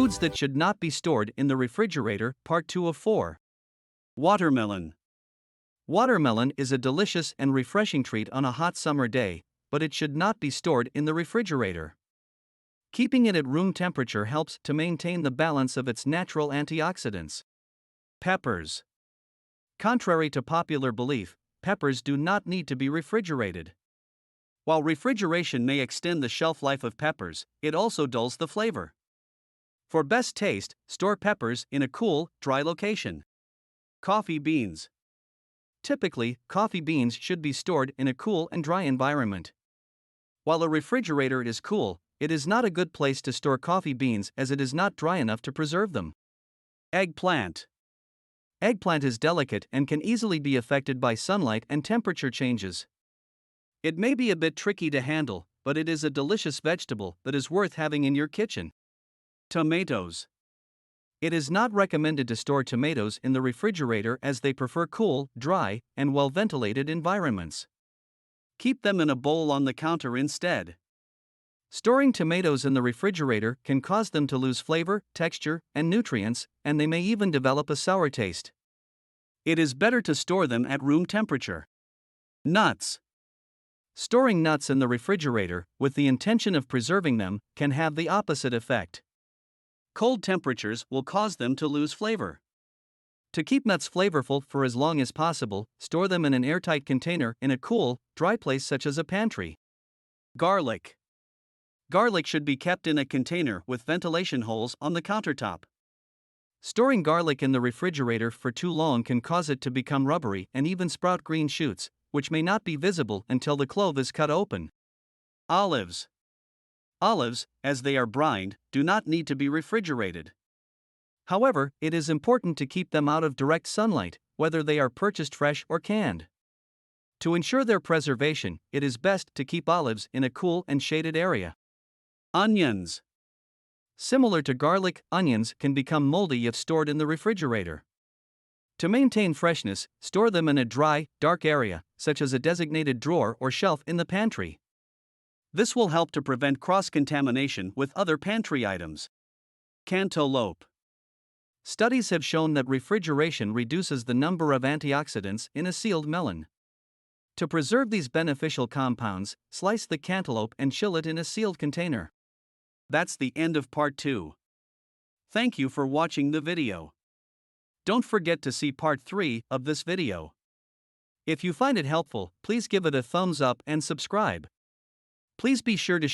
Foods that should not be stored in the refrigerator, Part 2 of 4. Watermelon. Watermelon is a delicious and refreshing treat on a hot summer day, but it should not be stored in the refrigerator. Keeping it at room temperature helps to maintain the balance of its natural antioxidants. Peppers. Contrary to popular belief, peppers do not need to be refrigerated. While refrigeration may extend the shelf life of peppers, it also dulls the flavor. For best taste, store peppers in a cool, dry location. Coffee beans. Typically, coffee beans should be stored in a cool and dry environment. While a refrigerator is cool, it is not a good place to store coffee beans as it is not dry enough to preserve them. Eggplant. Eggplant is delicate and can easily be affected by sunlight and temperature changes. It may be a bit tricky to handle, but it is a delicious vegetable that is worth having in your kitchen. Tomatoes. It is not recommended to store tomatoes in the refrigerator as they prefer cool, dry, and well-ventilated environments. Keep them in a bowl on the counter instead. Storing tomatoes in the refrigerator can cause them to lose flavor, texture, and nutrients, and they may even develop a sour taste. It is better to store them at room temperature. Nuts. Storing nuts in the refrigerator, with the intention of preserving them, can have the opposite effect. Cold temperatures will cause them to lose flavor. To keep nuts flavorful for as long as possible, store them in an airtight container in a cool, dry place such as a pantry. Garlic. Garlic should be kept in a container with ventilation holes on the countertop. Storing garlic in the refrigerator for too long can cause it to become rubbery and even sprout green shoots, which may not be visible until the clove is cut open. Olives. Olives, as they are brined, do not need to be refrigerated. However, it is important to keep them out of direct sunlight, whether they are purchased fresh or canned. To ensure their preservation, it is best to keep olives in a cool and shaded area. Onions. Similar to garlic, onions can become moldy if stored in the refrigerator. To maintain freshness, store them in a dry, dark area, such as a designated drawer or shelf in the pantry. This will help to prevent cross-contamination with other pantry items. Cantaloupe. Studies have shown that refrigeration reduces the number of antioxidants in a sealed melon. To preserve these beneficial compounds, slice the cantaloupe and chill it in a sealed container. That's the end of part 2. Thank you for watching the video. Don't forget to see part 3 of this video. If you find it helpful, please give it a thumbs up and subscribe. Please be sure to